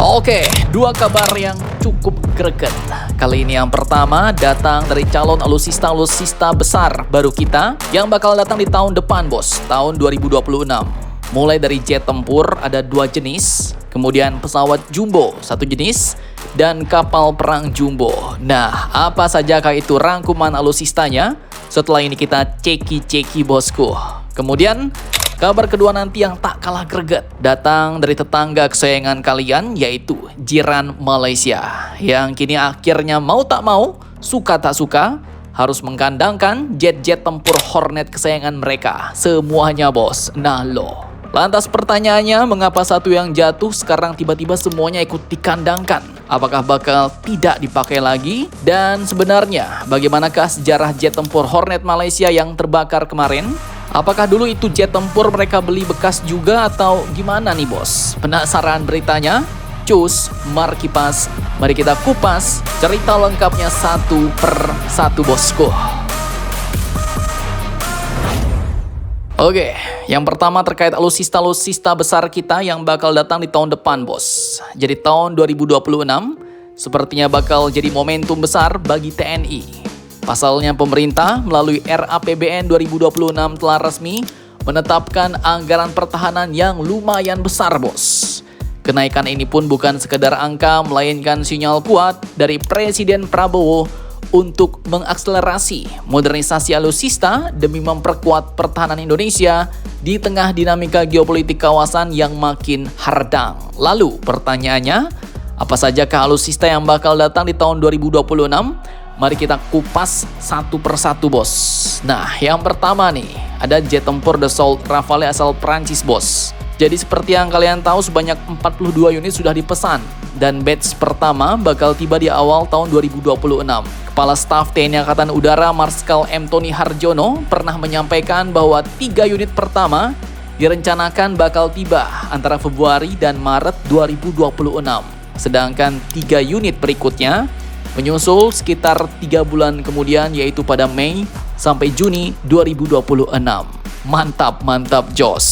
Oke, dua kabar yang cukup greget. Kali ini yang pertama datang dari calon alusista besar baru kita yang bakal datang di tahun depan, bos, tahun 2026. Mulai dari jet tempur ada 2 jenis, kemudian pesawat jumbo 1 jenis, dan kapal perang jumbo. Nah, apa sajakah itu rangkuman alusistanya? Setelah ini kita ceki-ceki, bosku. Kemudian kabar kedua nanti yang tak kalah greget datang dari tetangga kesayangan kalian, yaitu jiran Malaysia, yang kini akhirnya mau tak mau, suka tak suka, harus mengkandangkan jet-jet tempur Hornet kesayangan mereka. Semuanya, bos. Nah lo. Lantas pertanyaannya, mengapa satu yang jatuh sekarang tiba-tiba semuanya ikut dikandangkan? Apakah bakal tidak dipakai lagi? Dan sebenarnya bagaimanakah sejarah jet tempur Hornet Malaysia yang terbakar kemarin? Apakah dulu itu jet tempur mereka beli bekas juga atau gimana nih, bos? Penasaran beritanya? Cus, mari kipas, mari kita kupas cerita lengkapnya satu per satu, bosku. Oke, yang pertama terkait alusista besar kita yang bakal datang di tahun depan, bos. Jadi tahun 2026 sepertinya bakal jadi momentum besar bagi TNI. Pasalnya pemerintah melalui RAPBN 2026 telah resmi menetapkan anggaran pertahanan yang lumayan besar, bos. Kenaikan ini pun bukan sekedar angka, melainkan sinyal kuat dari Presiden Prabowo untuk mengakselerasi modernisasi alusista demi memperkuat pertahanan Indonesia di tengah dinamika geopolitik kawasan yang makin hardang. Lalu pertanyaannya, apa sajakah alusista yang bakal datang di tahun 2026? Mari kita kupas satu persatu, bos. Nah, yang pertama nih, ada jet tempur Dassault Rafale asal Prancis, bos. Jadi seperti yang kalian tahu, sebanyak 42 unit sudah dipesan dan batch pertama bakal tiba di awal tahun 2026. Kepala Staf TNI Angkatan Udara Marskal M. Tony Harjono pernah menyampaikan bahwa 3 unit pertama direncanakan bakal tiba antara Februari dan Maret 2026. Sedangkan 3 unit berikutnya menyusul sekitar 3 bulan kemudian, yaitu pada Mei sampai Juni 2026. Mantap, jos.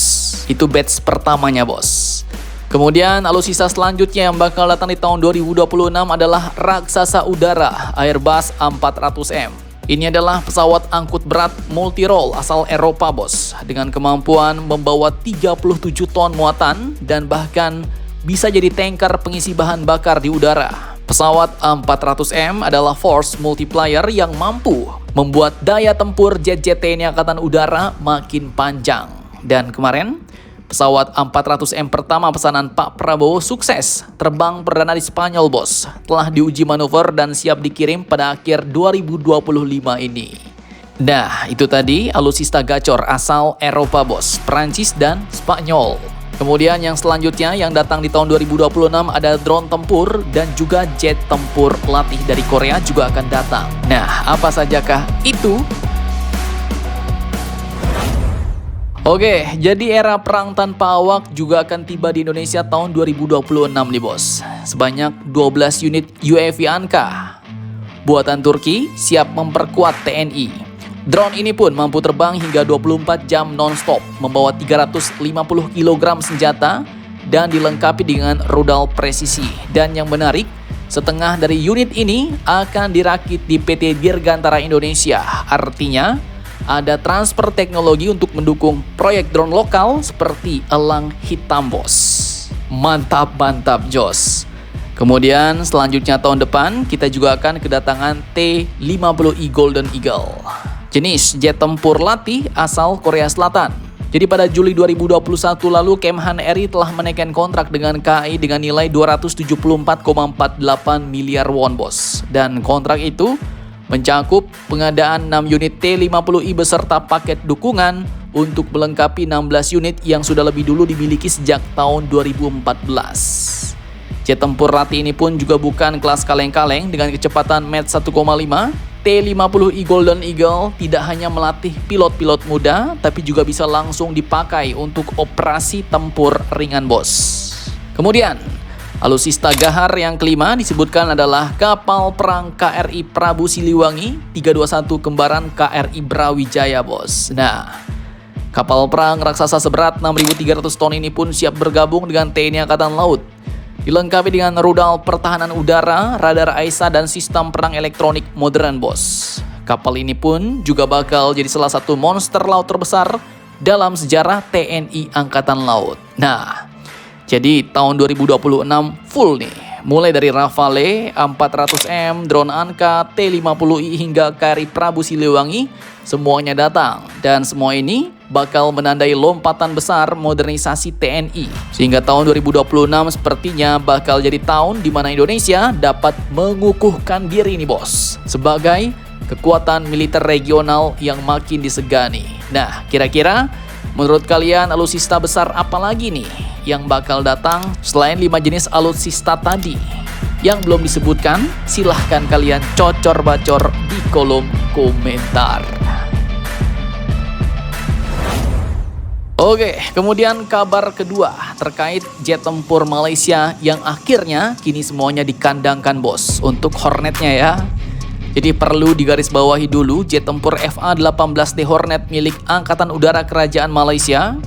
Itu batch pertamanya, bos. Kemudian alusista selanjutnya yang bakal datang di tahun 2026 adalah raksasa udara Airbus A400M. Ini adalah pesawat angkut berat multi-role asal Eropa, bos, dengan kemampuan membawa 37 ton muatan dan bahkan bisa jadi tanker pengisi bahan bakar di udara. Pesawat A400M adalah force multiplier yang mampu membuat daya tempur jet-jet TNI Angkatan Udara makin panjang. Dan kemarin, pesawat A400M pertama pesanan Pak Prabowo sukses terbang perdana di Spanyol, bos. Telah diuji manuver dan siap dikirim pada akhir 2025 ini. Nah, itu tadi alusista gacor asal Eropa, bos, Prancis dan Spanyol. Kemudian yang selanjutnya yang datang di tahun 2026 ada drone tempur dan juga jet tempur latih dari Korea juga akan datang. Nah, apa sajakah itu? Oke, jadi era perang tanpa awak juga akan tiba di Indonesia tahun 2026 nih, bos. Sebanyak 12 unit UAV Anka buatan Turki siap memperkuat TNI. Drone ini pun mampu terbang hingga 24 jam non-stop, membawa 350 kg senjata dan dilengkapi dengan rudal presisi. Dan yang menarik, setengah dari unit ini akan dirakit di PT Dirgantara Indonesia. Artinya, ada transfer teknologi untuk mendukung proyek drone lokal seperti Elang Hitam, bos. Mantap, jos. Kemudian selanjutnya tahun depan kita juga akan kedatangan T-50I Golden Eagle, jenis jet tempur latih asal Korea Selatan. Jadi pada Juli 2021 lalu Kemhan RI telah menaikkan kontrak dengan KAI dengan nilai 274,48 miliar won, bos. Dan kontrak itu mencakup pengadaan 6 unit T-50I beserta paket dukungan untuk melengkapi 16 unit yang sudah lebih dulu dimiliki sejak tahun 2014. Jet tempur latih ini pun juga bukan kelas kaleng-kaleng dengan kecepatan Mach 1,5. T-50I Golden Eagle tidak hanya melatih pilot-pilot muda, tapi juga bisa langsung dipakai untuk operasi tempur ringan, bos. Kemudian, alusista gahar yang kelima disebutkan adalah kapal perang KRI Prabu Siliwangi 321 kembaran KRI Brawijaya, bos. Nah, kapal perang raksasa seberat 6.300 ton ini pun siap bergabung dengan TNI Angkatan Laut Dilengkapi dengan rudal pertahanan udara, radar AESA, dan sistem perang elektronik modern, bos. Kapal ini pun juga bakal jadi salah satu monster laut terbesar dalam sejarah TNI Angkatan Laut. Nah, jadi tahun 2026 full nih. Mulai dari Rafale, 400M, drone Anka, T-50I hingga KRI Prabu Siliwangi, semuanya datang. Dan semua ini bakal menandai lompatan besar modernisasi TNI. Sehingga tahun 2026 sepertinya bakal jadi tahun di mana Indonesia dapat mengukuhkan diri nih, bos, sebagai kekuatan militer regional yang makin disegani. Nah, kira-kira menurut kalian alutsista besar apa lagi nih yang bakal datang selain 5 jenis alutsista tadi? Yang belum disebutkan, silahkan kalian cocor-bacor di kolom komentar. Oke, kemudian kabar kedua terkait jet tempur Malaysia yang akhirnya kini semuanya dikandangkan, bos, untuk Hornetnya ya. Jadi perlu digarisbawahi dulu, jet tempur FA-18D Hornet milik Angkatan Udara Kerajaan Malaysia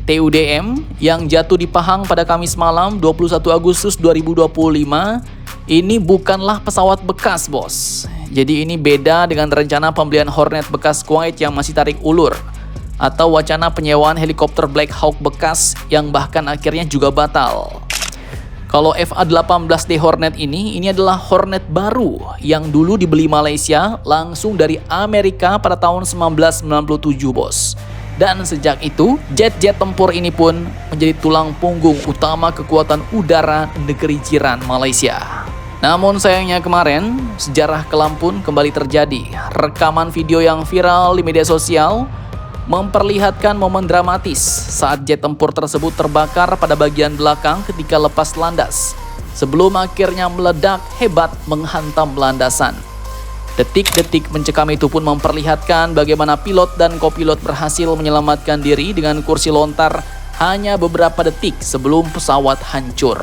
TUDM yang jatuh di Pahang pada Kamis malam 21 Agustus 2025 ini bukanlah pesawat bekas, bos. Jadi ini beda dengan rencana pembelian Hornet bekas Kuwait yang masih tarik ulur, atau wacana penyewaan helikopter Black Hawk bekas yang bahkan akhirnya juga batal. Kalau FA-18D Hornet ini adalah Hornet baru yang dulu dibeli Malaysia langsung dari Amerika pada tahun 1997, bos. Dan sejak itu, jet-jet tempur ini pun menjadi tulang punggung utama kekuatan udara negeri jiran Malaysia. Namun sayangnya kemarin, sejarah kelam pun kembali terjadi. Rekaman video yang viral di media sosial memperlihatkan momen dramatis saat jet tempur tersebut terbakar pada bagian belakang ketika lepas landas, sebelum akhirnya meledak hebat menghantam landasan. Detik-detik mencekam itu pun memperlihatkan bagaimana pilot dan kopilot berhasil menyelamatkan diri dengan kursi lontar hanya beberapa detik sebelum pesawat hancur.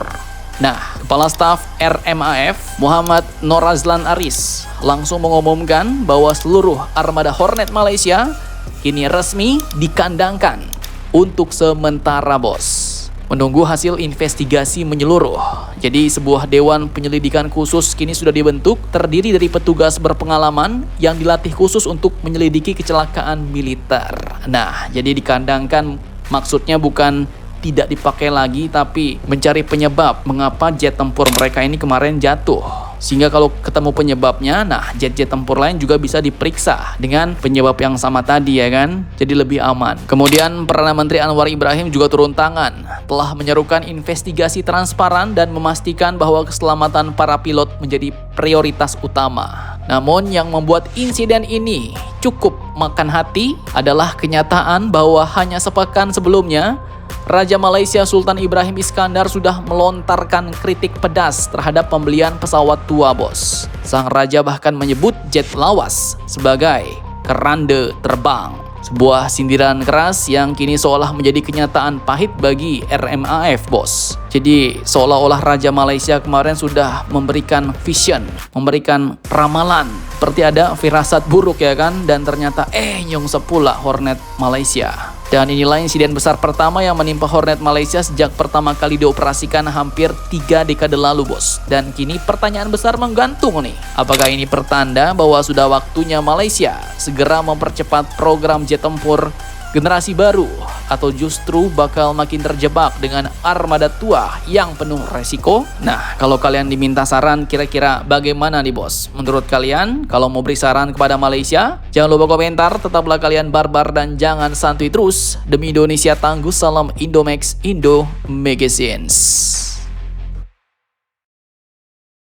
Nah, Kepala Staf RMAF Muhammad Norazlan Aris langsung mengumumkan bahwa seluruh armada Hornet Malaysia kini resmi dikandangkan untuk sementara, bos. Menunggu hasil investigasi menyeluruh. Jadi sebuah dewan penyelidikan khusus kini sudah dibentuk, terdiri dari petugas berpengalaman yang dilatih khusus untuk menyelidiki kecelakaan militer. Nah, jadi dikandangkan maksudnya bukan tidak dipakai lagi, tapi mencari penyebab mengapa jet tempur mereka ini kemarin jatuh. Sehingga kalau ketemu penyebabnya, nah jet-jet tempur lain juga bisa diperiksa dengan penyebab yang sama tadi, ya kan? Jadi lebih aman. Kemudian Perdana Menteri Anwar Ibrahim juga turun tangan, telah menyerukan investigasi transparan dan memastikan bahwa keselamatan para pilot menjadi prioritas utama. Namun yang membuat insiden ini cukup makan hati adalah kenyataan bahwa hanya sepekan sebelumnya Raja Malaysia Sultan Ibrahim Iskandar sudah melontarkan kritik pedas terhadap pembelian pesawat tua, bos. Sang raja bahkan menyebut jet lawas sebagai keranda terbang. Sebuah sindiran keras yang kini seolah menjadi kenyataan pahit bagi RMAF, bos. Jadi seolah-olah Raja Malaysia kemarin sudah memberikan vision, memberikan ramalan, seperti ada firasat buruk, ya kan? Dan ternyata nyong sepula Hornet Malaysia. Dan inilah insiden besar pertama yang menimpa Hornet Malaysia sejak pertama kali dioperasikan hampir 3 dekade lalu, bos. Dan kini pertanyaan besar menggantung nih. Apakah ini pertanda bahwa sudah waktunya Malaysia segera mempercepat program jet tempur generasi baru, atau justru bakal makin terjebak dengan armada tua yang penuh resiko? Nah, kalau kalian diminta saran kira-kira bagaimana nih, bos? Menurut kalian, kalau mau beri saran kepada Malaysia, jangan lupa komentar. Tetaplah kalian barbar dan jangan santuy terus. Demi Indonesia tangguh, salam Indomax Indo Magazines.